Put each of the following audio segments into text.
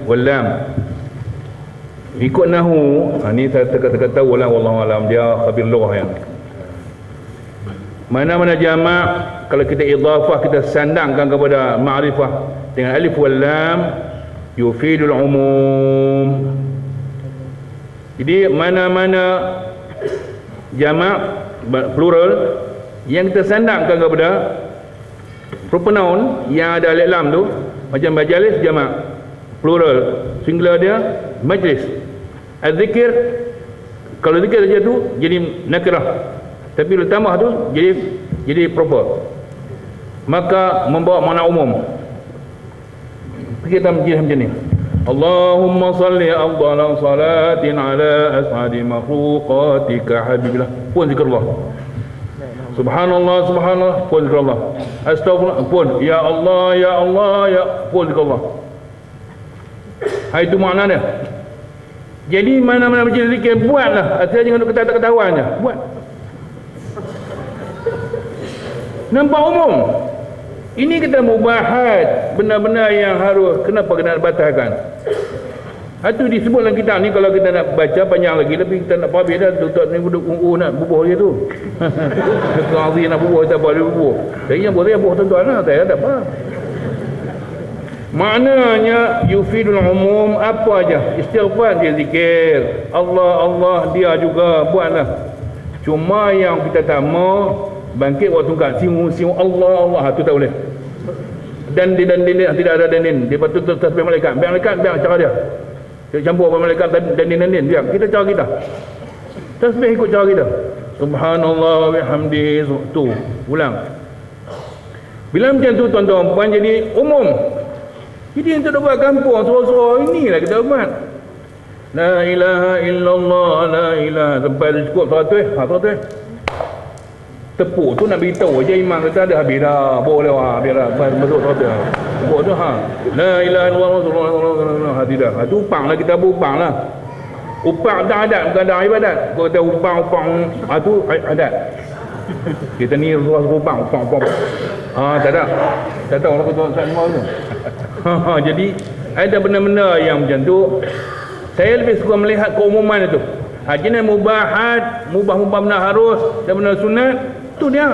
wal lam. Ikut nahu, ni saya teka-teka tahu lah, wallahu alam, dia khabir lughah yang mana-mana jamak kalau kita idhafah, kita sandangkan kepada ma'rifah dengan alif wal lam, yufidul umum. Jadi mana-mana jamak plural yang kita sandangkan kepada pronoun yang ada alif lam tu, macam majalis jamak plural, singular dia majlis. Az-zikir, kalau zikir saja tu jadi nakirah, tapi bila tambah tu jadi proper, maka membawa makna umum. Kita macam ni, Allahumma salli afdala salatin ala as'adi makhluqatika habibillah, pun zikrullah. Subhanallah, subhanallah, pun zikrullah. Astagfirullah, pun ya Allah, ya Allah, ya, pun zikrullah. Itu makna dia. Jadi mana-mana macam zikir, buatlah. Artinya jangan duk ketahuan je, buat. Nampak umum. Ini kita mubahat, benda-benda yang harus, kenapa kena batalkan? Itu disebut dalam kitab ni. Kalau kita nak baca panjang lagi, tapi kita nak habis dah, tutup ni duduk nak bubuh dia tu. Kalau Aziz nak bubuh, tak boleh bubuh. Jadi yang boleh bubuh tuan-tuan lah, saya tak apa. Maknanya yufidul umum, apa aja istighfar, dia zikir Allah, Allah, dia juga buatlah. Cuma yang kita tak mau bangkit waktu kat siung Allah, Allah, tu tak boleh. Dan tidak ada dan dia patut tasbih malaikat. Malaikat biar cara dia. Dia campur dengan malaikat dan biar kita cara kita. Tasbih ikut cara kita. Subhanallah wa bihamdi, tu ulang. Bila macam tu tuan-tuan puan, jadi umum. Jadi yang tak buat kampung suruh-suruh inilah kita buat. La ilaha illallah, la ilaha, sampai cukup 100, 100. Tepuk tu nak beritahu aja imam kata ada habis dah, boleh wah, biar dah masuk 100. Tepuk tu la ilaha illallah, hati dah. Tu upanglah, kita berupanglah. Upang tak adat, bukan ada ibadat. Kalau kata upang tu adat. Kita ni upang. Tak ada. Tak tahu orang kata semua tu. Jadi ada benda-benda yang macam tu, saya lebih suka melihat keumuman itu. Jenis mubahat, mubah-mubah benda harus dan benda sunat, tu dia.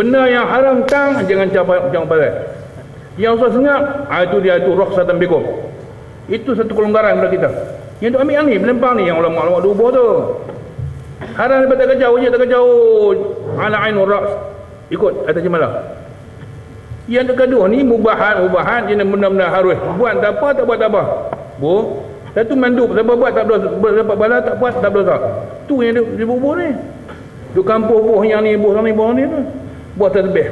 Benda yang haram tang, jangan pakai. Yang susah senyap, itu dia, itu rukhsatan bikum. Itu satu kelonggaran kepada kita. Yang tu ambil yang ni, melempang ni, yang ulama-ulama dubur tu. Haram daripada tak jauh je, tak jauh. Ala ainur ra's. Ikut atas jemalah. Yang kedua ni mubahat jenis benda-benda harus. Buat tak apa. Bu, satu mandub, siapa buat tak dapat bala, tak puas tak berdosa. Tu yang dia bubur ni. Duk kampung buh yang ni, buh ni tu. Buat tasbih.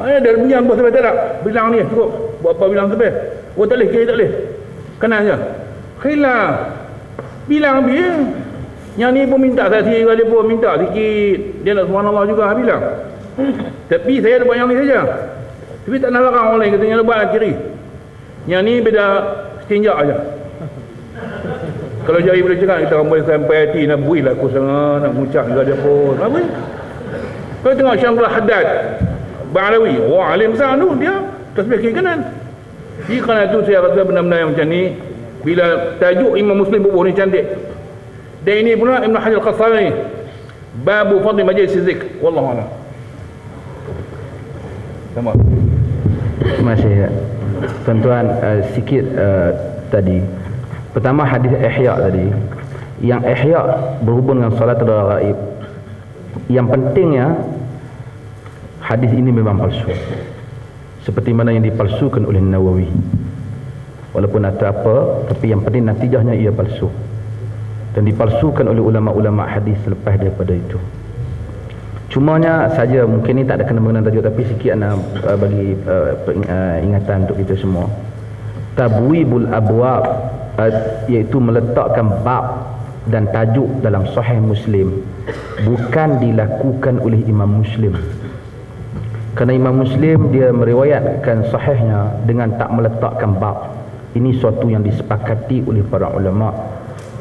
Ada pinjam buat tasbih tak? Bilang ni cukup. Buat apa bilang tasbih? Oh tak boleh, kira tak boleh. Kenal je. Khilaf. Bilang dia. Yang ni pun minta saksi, dia pun minta sikit. Dia nak subhanallah juga bilang. Tapi saya ada buat yang ni saja. Tapi tak nak larang orang lain, katanya buat kiri. Yang ni beda setinjak aja. Kalau jari boleh cakap, kita boleh sampai hati nak buih lah aku sangat, nak mengucap juga dia pun. Apa? Kalau tengok Syamsul Haddad Ba'alawi, wah alim besar tu, dia tasbih kiri kanan. Jadi kerana tu saya rasa benda-benda yang macam ni, bila tajuk Imam Muslim bubuh ni cantik. Dan ini pula Ibn Hajar Al-Qassalani, Babu Fadli Majlis Zikr, wallahu a'lam. Sama. Terima kasih tuan-tuan. Sikit tadi, pertama hadis ihya tadi, yang ihya berhubung dengan solat al-ghaib. Yang pentingnya hadis ini memang palsu, seperti mana yang dipalsukan oleh Nawawi. Walaupun ada apa, tapi yang penting natijahnya ia palsu, dan dipalsukan oleh ulama-ulama hadis selepas daripada itu. Cumanya saja, mungkin ini tak ada kena mengenai tajuk, tapi sikit anak bagi ingatan untuk kita semua. Tabwibul abwab, iaitu meletakkan bab dan tajuk dalam Sahih Muslim, bukan dilakukan oleh Imam Muslim. Kerana Imam Muslim dia meriwayatkan sahihnya dengan tak meletakkan bab. Ini suatu yang disepakati oleh para ulama.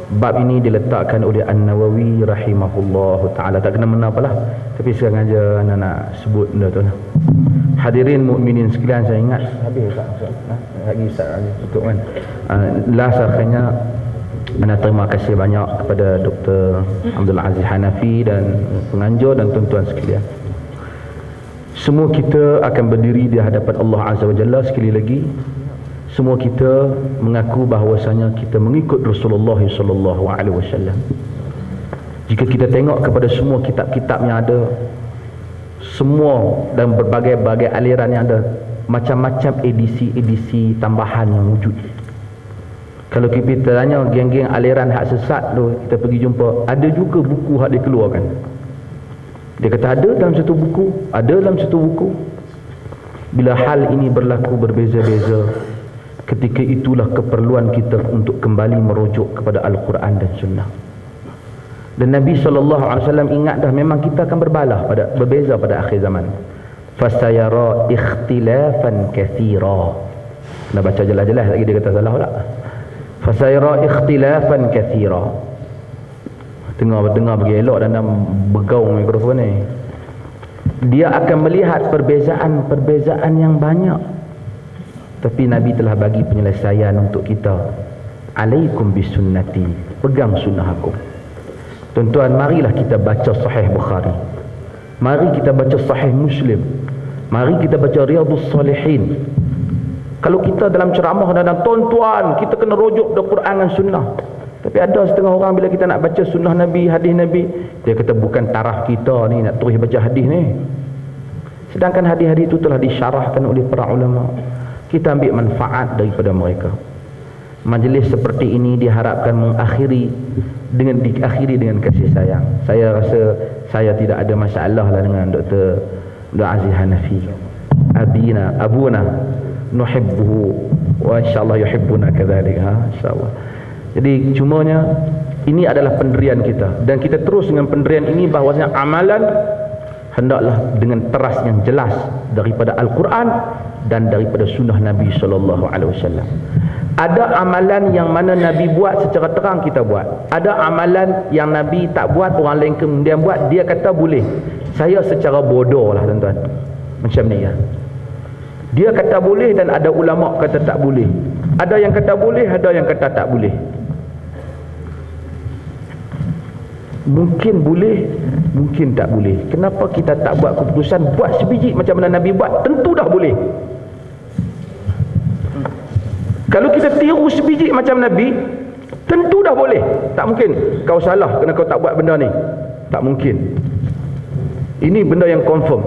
Bab ini diletakkan oleh An-Nawawi rahimahullah ta'ala. Tak kena mena apalah, tapi sekarang aja nak sebut benda tu lah. Hadirin mukminin sekalian, saya ingat habis tak? Lagi tutup kan. Last akhirnya, mana terima kasih banyak kepada Dr. Abdul Aziz Hanafi dan penganjur dan tuan-tuan sekalian. Semua kita akan berdiri di hadapan Allah Azza wa Jalla sekali lagi. Semua kita mengaku bahawasanya kita mengikut Rasulullah sallallahu alaihi wasallam. Jika kita tengok kepada semua kitab-kitab yang ada, semua dan berbagai-bagai aliran yang ada, macam-macam edisi-edisi tambahan yang wujud. Kalau kita tanya geng-geng aliran hak sesat tu, kita pergi jumpa, ada juga buku hak dikeluarkan. Dia kata ada dalam satu buku, ada dalam satu buku. Bila hal ini berlaku berbeza-beza, ketika itulah keperluan kita untuk kembali merujuk kepada Al-Quran dan Sunnah. Dan Nabi SAW ingat dah, memang kita akan berbeza pada akhir zaman. Fasayara ikhtilafan kathira. Kena baca jelas-jelas lagi, dia kata salah pula. Fasayara ikhtilafan kathira. Dengar bagi elok dan bergaung mikrofon ni. Dia akan melihat perbezaan yang banyak. Tapi Nabi telah bagi penyelesaian untuk kita. Alaikum bisunnati, pegang sunnah aku. Tuan-tuan, marilah kita baca Sahih Bukhari, mari kita baca Sahih Muslim, mari kita baca Riyadhus Salihin. Kalau kita dalam ceramah dan tuan-tuan, kita kena rujuk dari Quran dan Sunnah. Tapi ada setengah orang bila kita nak baca sunnah Nabi, hadis Nabi, dia kata bukan taraf kita ni nak terus baca hadis ni. Sedangkan hadis-hadis itu telah disyarahkan oleh para ulama. Kita ambil manfaat daripada mereka. Majlis seperti ini diharapkan diakhiri dengan kasih sayang. Saya rasa saya tidak ada masalah lah dengan Dr. Aziz Hanafi. Abuna nuhibbuhu wa insyaallah yuhibbuna kadzalik, insyaallah. Jadi cumanya ini adalah pendirian kita, dan kita terus dengan pendirian ini bahawasanya amalan hendaklah dengan teras yang jelas daripada Al-Quran dan daripada sunnah Nabi sallallahu alaihi wasallam. Ada amalan yang mana Nabi buat secara terang, kita buat. Ada amalan yang Nabi tak buat, orang lain kemudian buat, dia kata boleh. Saya secara bodoh lah tuan-tuan, macam ni ya. Dia kata boleh dan ada ulama kata tak boleh. Ada yang kata boleh, ada yang kata tak boleh. Mungkin boleh, mungkin tak boleh. Kenapa kita tak buat keputusan, buat sebiji macam mana Nabi buat? Tentu dah boleh. Kalau kita tiru sebiji macam Nabi, tentu dah boleh. Tak mungkin kau salah kerana kau tak buat benda ni. Tak mungkin. Ini benda yang confirm.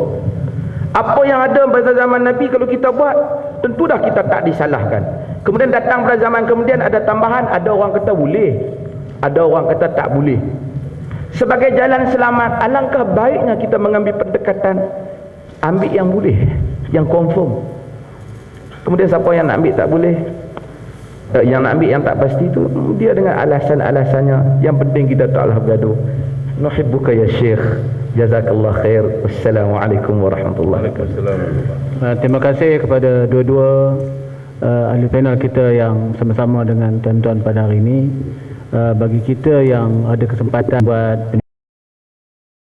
Apa yang ada pada zaman Nabi kalau kita buat, tentu dah kita tak disalahkan. Kemudian datang pada zaman kemudian ada tambahan, ada orang kata boleh, ada orang kata tak boleh. Sebagai jalan selamat, alangkah baiknya kita mengambil pendekatan ambil yang boleh, yang confirm. Kemudian siapa yang nak ambil tak boleh, yang nak ambil yang tak pasti tu, dia dengan alasan-alasannya. Yang penting kita taklah bergaduh. Nuhibbuka ya Syekh, jazakallah khair. Wassalamualaikum warahmatullahi wabarakatuh. Terima kasih kepada dua-dua ahli panel kita yang sama-sama dengan tuan-tuan pada hari ini. Bagi kita yang ada kesempatan buat